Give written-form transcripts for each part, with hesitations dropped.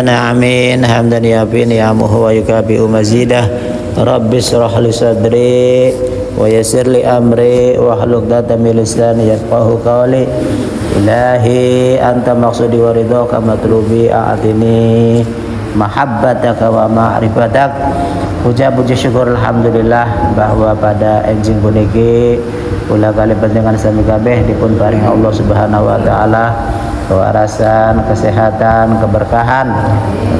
حمدنا آمين حمدا يبين نعمه ويكافئ مزيده رب اشرح لي صدري ويسر لي أمري واحلل عقدة من لساني يفقهوا قولي إلهي أنت مقصودي ورضاك مطلوبي أعطني mahabbataka wa ma'rifatak. Puja-puji syukur alhamdulillah bahwa pada enjing puniki kula kali panjenengan sami kabeh dipun paring Allah Subhanahu wa taala kewarasan, kesehatan, keberkahan,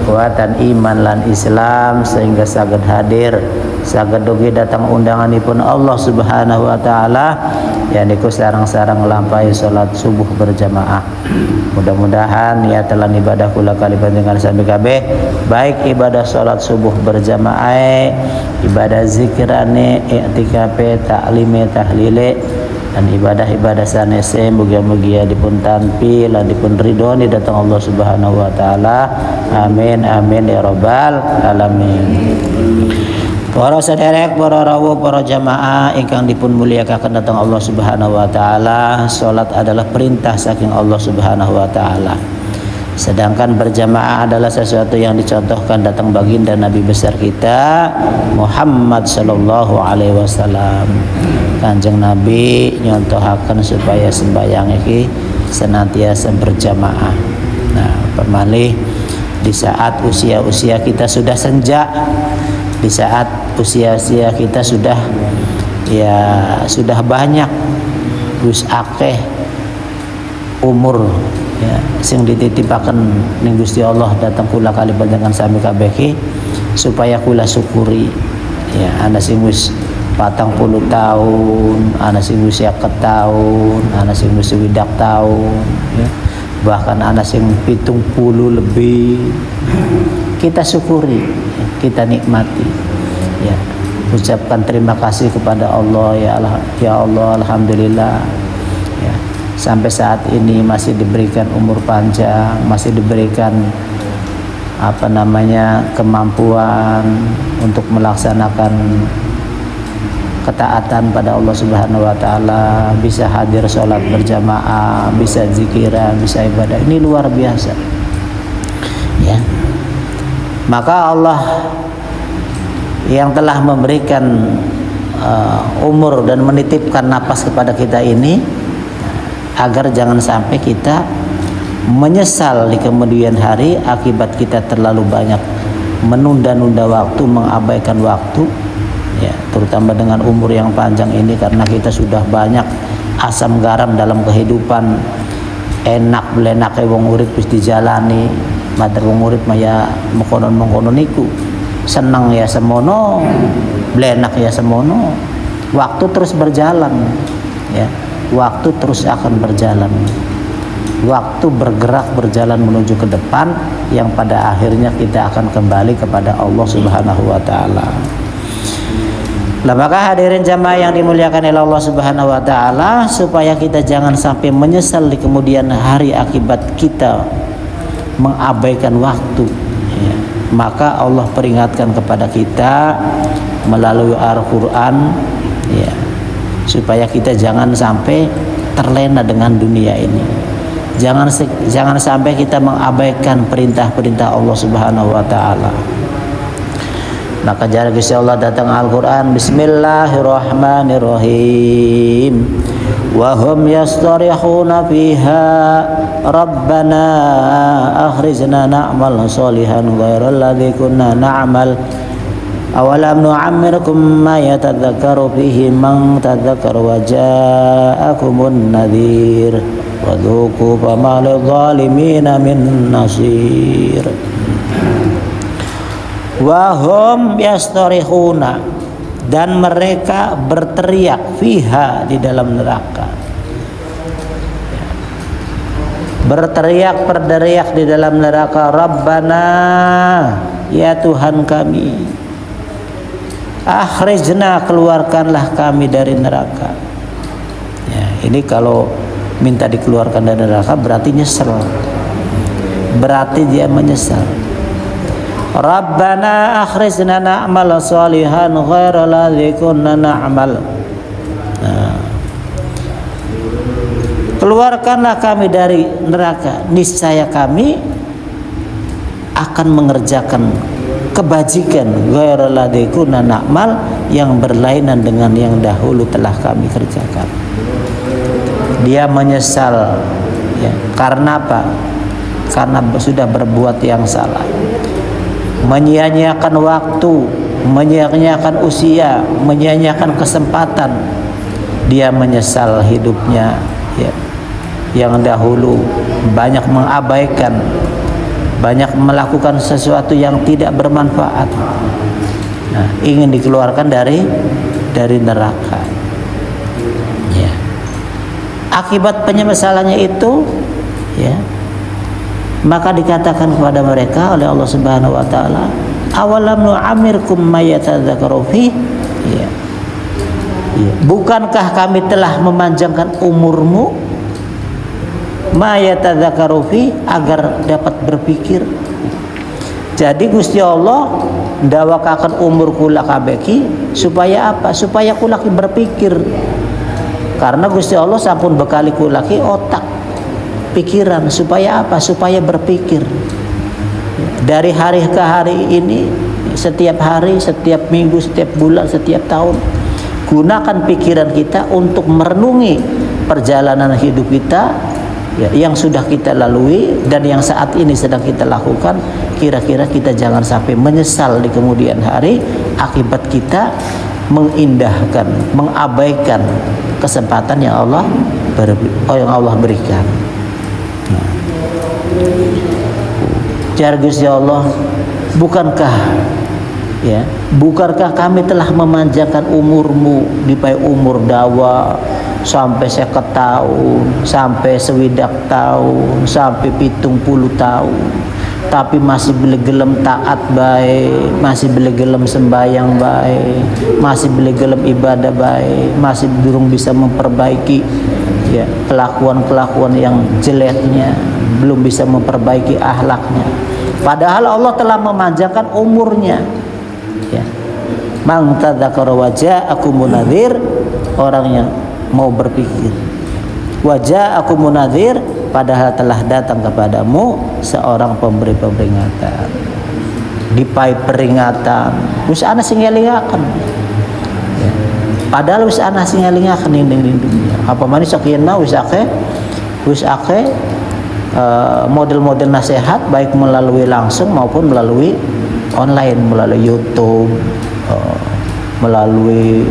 kekuatan iman lan Islam sehingga saged hadir saged dugi datang undanganipun Allah Subhanahu wa taala yaniku sareng-sareng nglampahi salat subuh berjamaah. Mudah-mudahan niatan ibadah kula kali panjenengan sami kabeh baik ibadah salat subuh berjamaah, ibadah zikirane, i'tikafe, taklime, tahlile dan ibadah-ibadah sanese mugia-mugia dipun tampi lan dipun ridhoni datang Allah Subhanahu wa taala. Amin amin ya rabbal alamin. Para sederek, para rawuh, para jamaah ingkang dipun mulyakaken datang Allah Subhanahu wa taala, salat adalah perintah saking Allah Subhanahu wa taala. Sedangkan berjamaah adalah sesuatu yang dicontohkan datang baginda Nabi besar kita Muhammad sallallahu alaihi wasallam. Kanjeng Nabi nyontohaken supaya sembahyang iki senantiasa berjamaah. Nah, permalih di saat usia-usia kita sudah senja, di saat usia-usia kita sudah banyak wis akeh umur ya sing dititipaken ning Gusti Allah datang kula kali panjenengan sami kabeh supaya kula syukuri ya ana sing wis 40 tahun, ana sing wis 50 tahun, ana sing wis 60 tahun ya. Bahkan ana sing 70 lebih. Kita syukuri, kita nikmati ya. Ucapkan terima kasih kepada Allah ya Allah alhamdulillah ya. Sampai saat ini masih diberikan umur panjang, masih diberikan kemampuan untuk melaksanakan ketaatan pada Allah Subhanahu wa taala, bisa hadir sholat berjamaah, bisa zikiran, bisa ibadah. Ini luar biasa. Ya. Maka Allah yang telah memberikan umur dan menitipkan napas kepada kita ini agar jangan sampai kita menyesal di kemudian hari akibat kita terlalu banyak menunda-nunda waktu, mengabaikan waktu ya, terutama dengan umur yang panjang ini karena kita sudah banyak asam garam dalam kehidupan. Enak belenak wong urip wis dijalani, mater wong urip maya mengkonon-mengkonon niku. Senang ya semono, belenak ya semono. Waktu terus berjalan ya. Waktu terus akan berjalan. Waktu bergerak berjalan menuju ke depan yang pada akhirnya kita akan kembali kepada Allah Subhanahu wa taala. Lah maka hadirin jamaah yang dimuliakan oleh Allah Subhanahu wa taala, supaya kita jangan sampai menyesal di kemudian hari akibat kita mengabaikan waktu ya. Maka Allah peringatkan kepada kita melalui Al-Qur'an ya, supaya kita jangan sampai terlena dengan dunia ini. Jangan sampai kita mengabaikan perintah-perintah Allah Subhanahu wa taala. Maka jarak Gusti Allah datang Al-Qur'an, Bismillahirrahmanirrahim. Wa hum yastarihuna fiha Rabbana akhrijna na'mal sholihan ghairal ladzi kunna na'mal awalam nu'ammirkum ma yatadzakkaru fihi man tadzakkara wa ja'akumun nadhir wa dzuqu fama lidh-dhalimina min nasir. Wahum yastarihuna, dan mereka berteriak fiha, di dalam neraka. Berteriak berderiak di dalam neraka, Rabbana, ya Tuhan kami, akhrijna, keluarkanlah kami dari neraka. Ya, ini kalau minta dikeluarkan dari neraka berarti nyesel, berarti dia menyesal. Rabbana akhrijna na'mal sholihan ghairal ladzi kunna na'mal. Keluarkanlah kami dari neraka, niscaya kami akan mengerjakan kebajikan ghairal ladzi kunna na'mal, yang berlainan dengan yang dahulu telah kami kerjakan. Dia menyesal, ya. Karena apa? Karena sudah berbuat yang salah, menyia-nyiakan waktu, menyia-nyiakan usia, menyia-nyiakan kesempatan. Dia menyesal hidupnya, ya, yang dahulu banyak mengabaikan, banyak melakukan sesuatu yang tidak bermanfaat. Nah, ingin dikeluarkan dari neraka. Ya. Akibat penyesalannya itu, ya, maka dikatakan kepada mereka oleh Allah Subhanahu wa taala, awalam nu'amirkum may yatadzakaru fi, ya. Ya. Bukankah kami telah memanjangkan umurmu may yatadzakaru fi, agar dapat berpikir. Jadi Gusti Allah ndawakaken umur kula kabeki supaya apa? Supaya kula berpikir. Karena Gusti Allah sampun bekali kula otak, pikiran, supaya apa? Supaya berpikir. Dari hari ke hari ini, setiap hari, setiap minggu, setiap bulan, setiap tahun, gunakan pikiran kita untuk merenungi perjalanan hidup kita, ya, yang sudah kita lalui dan yang saat ini sedang kita lakukan. Kira-kira kita jangan sampai menyesal di kemudian hari akibat kita mengindahkan, mengabaikan kesempatan yang Allah berikan. Gusti Allah, bukankah kami telah memanjangkan umurmu, dipai umur dawa sampai 50 tahun, sampai 60 tahun, sampai 70 tahun, tapi masih belegelem taat baik, masih belegelem sembahyang baik, masih belegelem ibadah baik, masih belum bisa memperbaiki, ya, kelakuan yang jeleknya, belum bisa memperbaiki akhlaknya. Padahal Allah telah memanjangkan umurnya, ya. Man tadzakara wa ja'akumun nadhir, orang yang mau berpikir. Wa ja'akumun nadhir, padahal telah datang kepadamu seorang pemberi peringatan. Dipai peringatan, wis ana sing ngelingaken. Ya. Padahal wis ana sing ngelingaken ning dunia. Apa maneh sakiena wis akeh model-model nasihat, baik melalui langsung maupun melalui online, melalui YouTube, melalui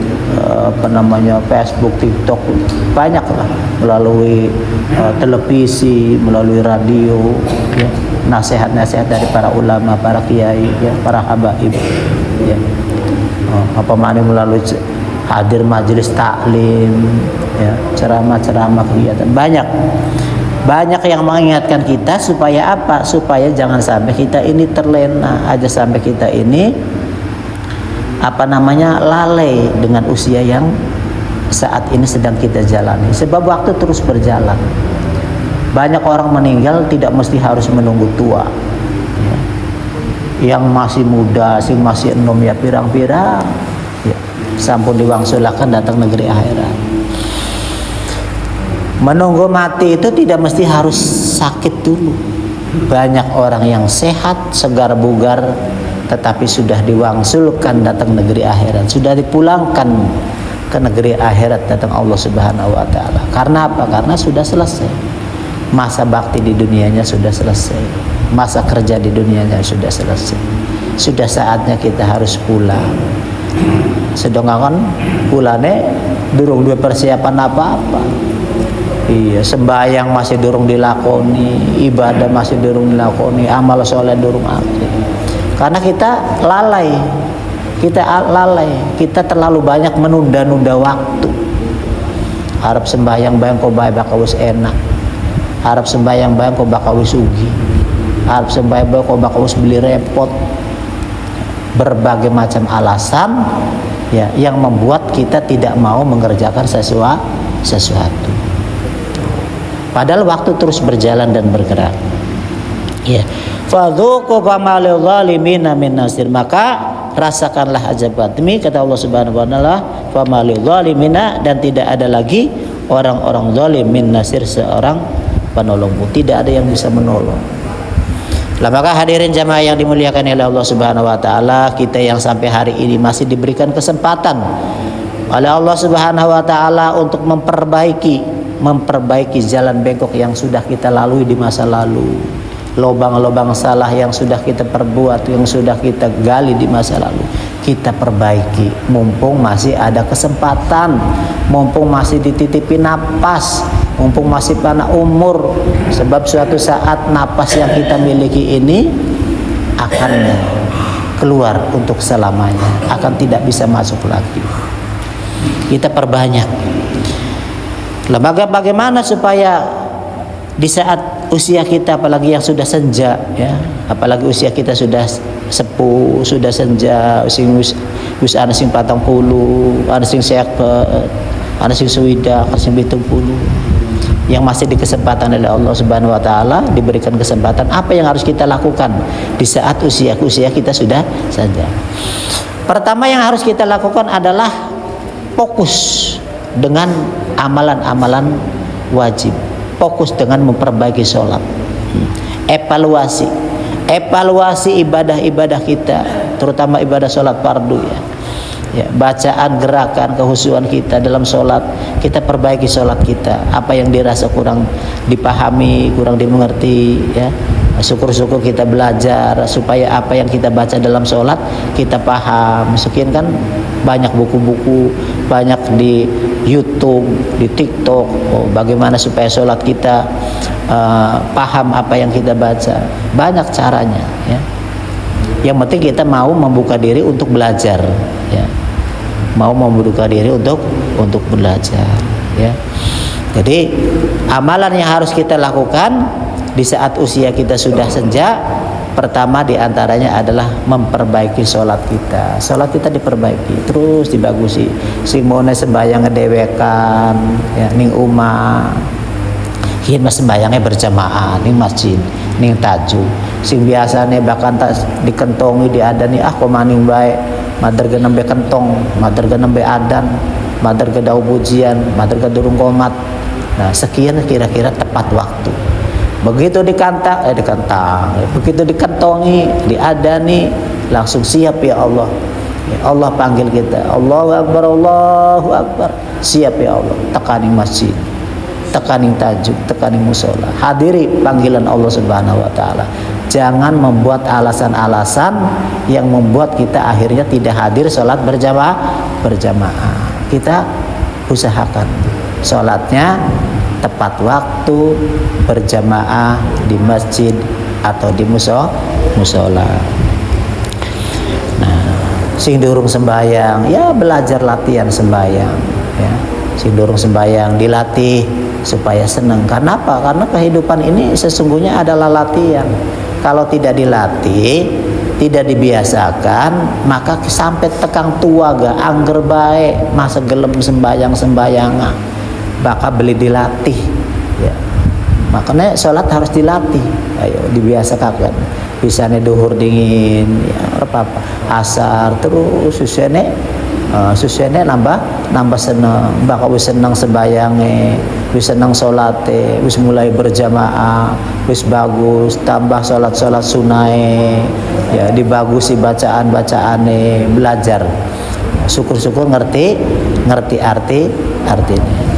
Facebook, TikTok, banyak lah, melalui televisi, melalui radio, ya, nasihat-nasihat dari para ulama, para kiai, ya, para habaib, ya. Apa mana melalui hadir majelis taklim, ya, ceramah-ceramah, kegiatan banyak yang mengingatkan kita supaya apa? Supaya jangan sampai kita ini terlena aja, sampai kita ini lalai dengan usia yang saat ini sedang kita jalani. Sebab waktu terus berjalan. Banyak orang meninggal tidak mesti harus menunggu tua, ya. Yang masih muda, masih enom, ya, pirang-pirang, ya, sampun diwangsulakan datang negeri akhirat. Menunggu mati itu tidak mesti harus sakit dulu. Banyak orang yang sehat, segar bugar, tetapi sudah diwangsulkan datang negeri akhirat, sudah dipulangkan ke negeri akhirat, datang Allah Subhanahu wa taala. Karena apa? Karena sudah selesai. Masa bakti di dunianya sudah selesai. Masa kerja di dunianya sudah selesai. Sudah saatnya kita harus pulang. Sedangkan pulane durung duwe persiapan apa-apa. Iya, sembahyang masih durung dilakoni, ibadah masih durung dilakoni, amal soleh durung akeh. Karena kita lalai, kita terlalu banyak menunda-nunda waktu. Harap sembahyang bayang kok bae bakal wis enak. Harap sembahyang bayang kok bakal wis sugi. Harap sembahyang bayang kok bakal wis beli repot. Berbagai macam alasan, ya, yang membuat kita tidak mau mengerjakan sesuatu. Padahal waktu terus berjalan dan bergerak. Ya. Fadzuqu fama lil zalimina min nasir, maka rasakanlah azab demi, kata Allah Subhanahu wa taala, fama lil zalimina, dan tidak ada lagi orang-orang zalim min nasir, seorang penolongmu, tidak ada yang bisa menolong. Lah maka hadirin jamaah yang dimuliakan oleh Allah Subhanahu wa taala, kita yang sampai hari ini masih diberikan kesempatan oleh Allah Subhanahu wa taala untuk memperbaiki jalan bengkok yang sudah kita lalui di masa lalu. Lobang-lobang salah yang sudah kita perbuat, yang sudah kita gali di masa lalu, kita perbaiki mumpung masih ada kesempatan, mumpung masih dititipi napas, mumpung masih panah umur. Sebab suatu saat napas yang kita miliki ini akan keluar untuk selamanya, akan tidak bisa masuk lagi. Kita perbanyak. Lembaga bagaimana supaya di saat usia kita, apalagi yang sudah senja, ya, apalagi usia kita sudah sepuh, sudah senja, wis ana sing 40, ana sing 50, ana sing 60, ana sing 70, yang masih di kesempatan oleh Allah Subhanahu wa taala, diberikan kesempatan, apa yang harus kita lakukan di saat usia kita sudah senja? Pertama yang harus kita lakukan adalah fokus dengan amalan-amalan wajib. Fokus dengan memperbaiki sholat. Evaluasi ibadah-ibadah kita, terutama ibadah sholat fardu, ya, bacaan, gerakan, kehusuan kita dalam sholat, kita perbaiki sholat kita. Apa yang dirasa kurang dipahami, kurang dimengerti, ya, syukur-syukur kita belajar supaya apa yang kita baca dalam sholat kita paham. Sekian kan banyak buku-buku, banyak di YouTube, di TikTok, bagaimana supaya sholat kita paham apa yang kita baca. Banyak caranya, ya. Yang penting kita mau membuka diri untuk belajar, ya. Mau membuka diri untuk belajar, ya. Jadi amalan yang harus kita lakukan di saat usia kita sudah senja, pertama diantaranya adalah memperbaiki sholat kita. Sholat kita diperbaiki, terus dibagusi. Sing mone sembahyang ngedewekan, ya, ning umah, yen mas sembayangnya berjamaah ning masjid, ning tahajud. Sing biasane bahkan tak dikentongi diadani, kok maning bae, mader nembe kentong, mader nembe adan, mader dau pujian, mader durung qomat. Nah, sekian kira-kira tepat waktu. Begitu begitu dikantongi, diadani, langsung siap, ya Allah. Ya Allah panggil kita, Allahu Akbar, Allahu Akbar. Siap ya Allah, tekaning masjid, tekaning tahajud, tekaning musola. Hadiri panggilan Allah Subhanahu wa taala. Jangan membuat alasan-alasan yang membuat kita akhirnya tidak hadir sholat berjamaah. Kita usahakan sholatnya tepat waktu, berjamaah di masjid atau di musola. Nah, sing durung sembahyang, ya belajar latihan sembahyang, ya. Sing durung sembahyang dilatih supaya senang. Karena apa? Karena kehidupan ini sesungguhnya adalah latihan. Kalau tidak dilatih, tidak dibiasakan, maka sampai tekang tua ga angger bae masa gelem sembahyang-sembahyangan. Bakal beli dilatih, ya. Makanya sholat harus dilatih. Ayo dibiasakan. Bisanya duhur dingin, ya, apa asar terus susene nambah seneng. Bakal wis seneng sembayange, wis seneng sholate, wis mulai berjamaah, wis bagus. Tambah sholat sunae, ya dibagusi bacaan-bacaane, belajar. Syukur-syukur ngerti artinya.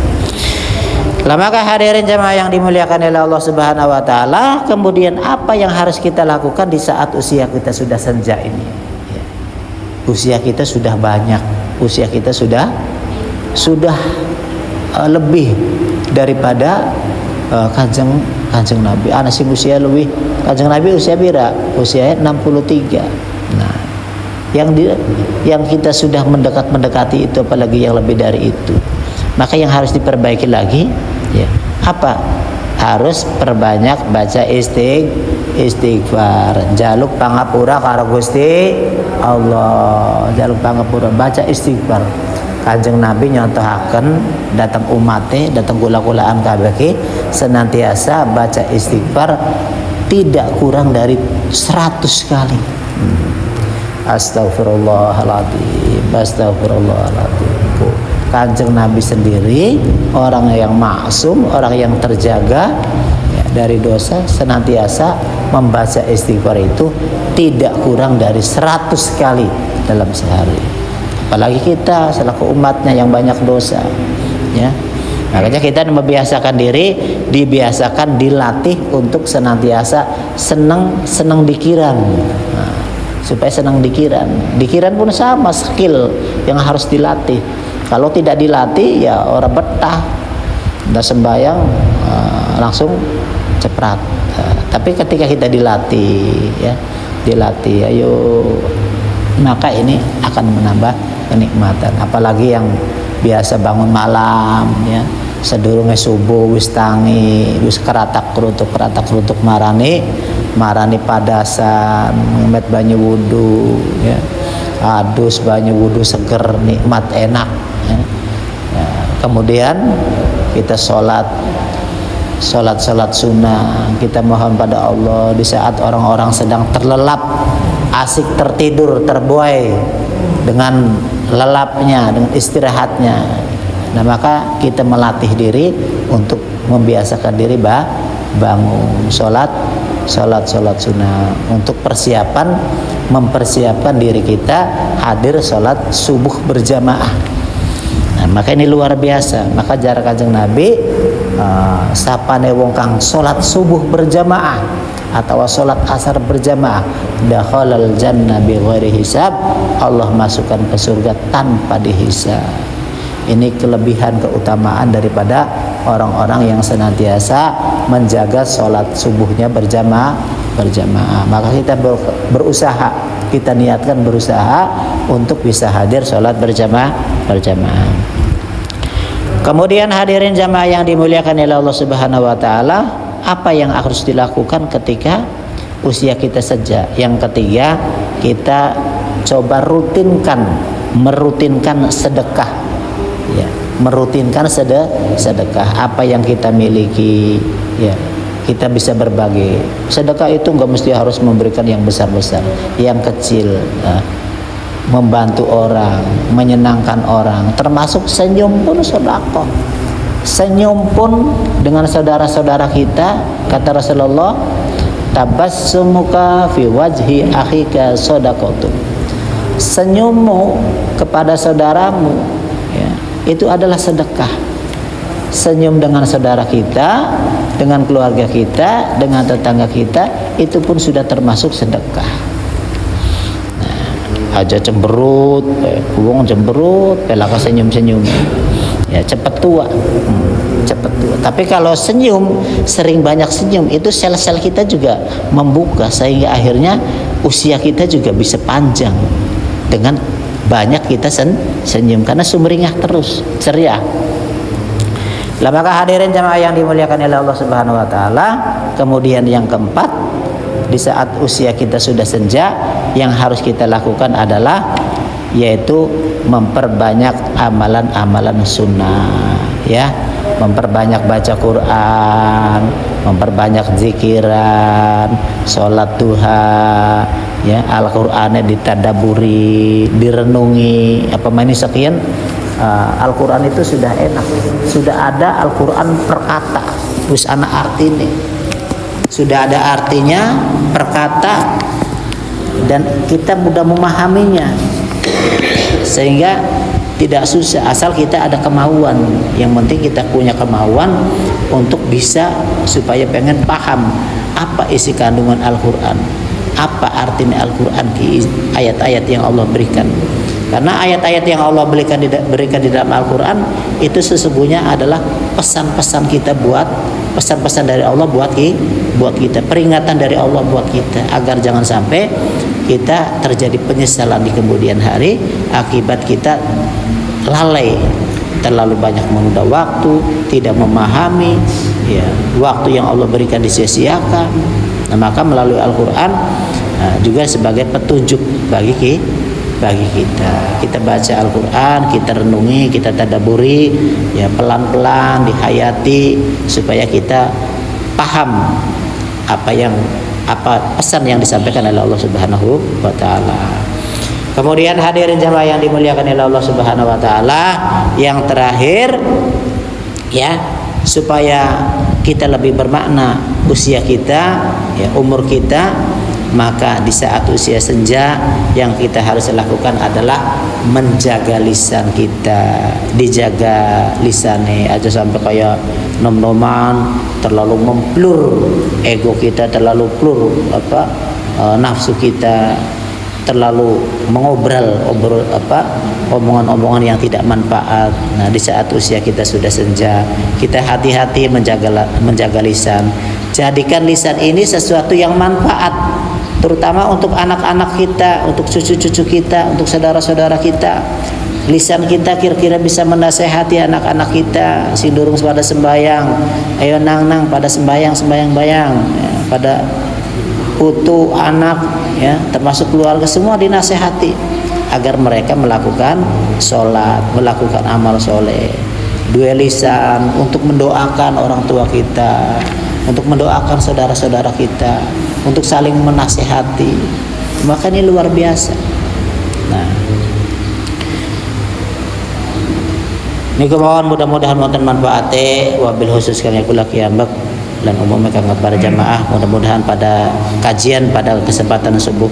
Lah maka hadirin jamaah yang dimuliakan oleh Allah Subhanahu wa taala, kemudian apa yang harus kita lakukan di saat usia kita sudah senja ini? Ya. Usia kita sudah banyak, usia kita sudah lebih daripada kanjeng Nabi. Ana sing usia lebih, kanjeng Nabi usia pira? Usia 63. Nah, yang kita sudah mendekati itu, apalagi yang lebih dari itu. Maka yang harus diperbaiki lagi, ya, apa? Harus perbanyak baca istighfar, jaluk pangapura karo Gusti Allah, jaluk pangapura, baca istighfar. Kanjeng Nabi nyontohaken datang umate, datang kula-kulaan kabeh senantiasa baca istighfar tidak kurang dari 100 kali. Astagfirullahaladzim, astagfirullahaladzim. Kanjeng Nabi sendiri orang yang maksum, orang yang terjaga, ya, dari dosa, senantiasa membaca istighfar itu tidak kurang dari 100 kali dalam sehari. Apalagi kita selaku umatnya yang banyak dosa, ya. Makanya kita membiasakan diri, dibiasakan, dilatih untuk senantiasa senang dikiran. Nah, supaya senang dikiran. Dikiran pun sama, skill yang harus dilatih. Kalau tidak dilatih ya orang betah. Udah sembahyang langsung ceprat. Tapi ketika kita dilatih, ya, dilatih, ayo, maka ini akan menambah kenikmatan. Apalagi yang biasa bangun malam, ya, sedurunge subuh wis tangi, wis keratak kerutuk marani padasan, ngemet banyu wudu, ya, adus banyu wudu seger, nikmat, enak, ya. Ya, kemudian kita sholat sunnah, kita mohon pada Allah di saat orang-orang sedang terlelap, asik tertidur, terbuai dengan lelapnya, dengan istirahatnya. Nah, maka kita melatih diri untuk membiasakan diri bangun sholat sunnah untuk mempersiapkan diri kita hadir sholat subuh berjamaah. Nah, maka ini luar biasa. Maka jarak Kanjeng Nabi sapane wong kang sholat subuh berjamaah atau sholat asar berjamaah, dakhalal jannah bighairi hisab, Allah masukkan ke surga tanpa dihisab. Ini kelebihan keutamaan daripada orang-orang yang senantiasa menjaga sholat subuhnya berjamaah. Maka kita berusaha, kita niatkan berusaha untuk bisa hadir sholat berjamaah. Kemudian hadirin jamaah yang dimuliakan oleh Allah Subhanahu wa taala, apa yang harus dilakukan ketika usia kita senja? Yang ketiga, kita coba merutinkan sedekah, ya, merutinkan sedekah apa yang kita miliki, ya, kita bisa berbagi. Sedekah itu nggak mesti harus memberikan yang besar-besar, yang kecil, membantu orang, menyenangkan orang, termasuk senyum pun sedekah. Senyum pun dengan saudara-saudara kita, kata Rasulullah, tabassumuka fi wajhi akhika shadaqatun. Senyummu kepada saudaramu, ya, itu adalah sedekah. Senyum dengan saudara kita, dengan keluarga kita, dengan tetangga kita, itu pun sudah termasuk sedekah. Nah, aja cemberut, wong cemberut, pelaka senyum-senyum, ya cepat tua. Tapi kalau senyum, sering banyak senyum, itu sel-sel kita juga membuka, sehingga akhirnya usia kita juga bisa panjang dengan banyak kita senyum, karena sumringah terus, ceria. Lah, maka hadirin jamaah yang dimuliakan oleh Allah Subhanahu wa taala, kemudian yang keempat, di saat usia kita sudah senja, yang harus kita lakukan adalah yaitu memperbanyak amalan-amalan sunnah, ya, memperbanyak baca Quran, memperbanyak zikiran, sholat duha, ya, Al-Qur'annya ditadaburi, direnungi, apa ini sekian. Al-Quran itu sudah enak, sudah ada Al-Quran per kata, terus anak arti ini sudah ada artinya per kata, dan kita mudah memahaminya, sehingga tidak susah asal kita ada kemauan. Yang penting kita punya kemauan untuk bisa, supaya pengen paham apa isi kandungan Al-Quran, apa artinya Al-Quran di ayat-ayat yang Allah berikan. Karena ayat-ayat yang Allah berikan di dalam Al-Quran itu sesungguhnya adalah pesan-pesan kita pesan-pesan dari Allah buat kita, peringatan dari Allah buat kita, agar jangan sampai kita terjadi penyesalan di kemudian hari akibat kita lalai, terlalu banyak menunda waktu, tidak memahami, ya, waktu yang Allah berikan disia-siakan. Nah, maka melalui Al-Quran juga sebagai petunjuk bagi kita baca Al-Quran, kita renungi, kita tadaburi, ya, pelan-pelan dihayati, supaya kita paham apa pesan yang disampaikan oleh Allah Subhanahu wa taala. Kemudian hadirin jamaah yang dimuliakan oleh Allah Subhanahu wa taala, yang terakhir, ya, supaya kita lebih bermakna usia kita, ya, umur kita, maka di saat usia senja yang kita harus lakukan adalah menjaga lisan kita. Dijaga lisannya aja sampai kayak nom-noman terlalu memplur, ego kita terlalu plur, nafsu kita terlalu mengobrol omongan-omongan yang tidak manfaat. Nah, di saat usia kita sudah senja, kita hati-hati menjaga lisan. Jadikan lisan ini sesuatu yang manfaat, terutama untuk anak-anak kita, untuk cucu-cucu kita, untuk saudara-saudara kita. Lisan kita kira-kira bisa menasehati anak-anak kita, si durung pada sembayang, ayo nang pada sembayang bayang, ya, pada putu anak, ya, termasuk keluarga, semua dinasehati agar mereka melakukan sholat, melakukan amal soleh. Dua lisan untuk mendoakan orang tua kita, untuk mendoakan saudara-saudara kita, untuk saling menasehati. Maka ini luar biasa. Nah, ini kemauan mudah-mudahan wonten manfaate, wabil khusus kami kula kiambak dan umumnya kangge para jamaah. Mudah-mudahan pada kajian pada kesempatan subuh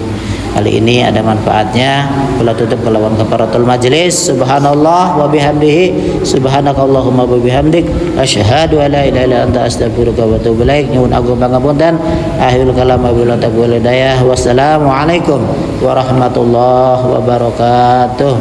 kali ini ada manfaatnya. Kula tutup kelawan kafaratul majelis. Subhanallah wa bihamdihi, subhanakallahumma wa bihamdik, asyhadu an la ilaha illa anta, astaghfiruka wa atubu ilaik. Nyuwun agung pangapunten. Akhirul kalam wabillahi taufiq hidayah. Wassalamualaikum warahmatullahi wabarakatuh.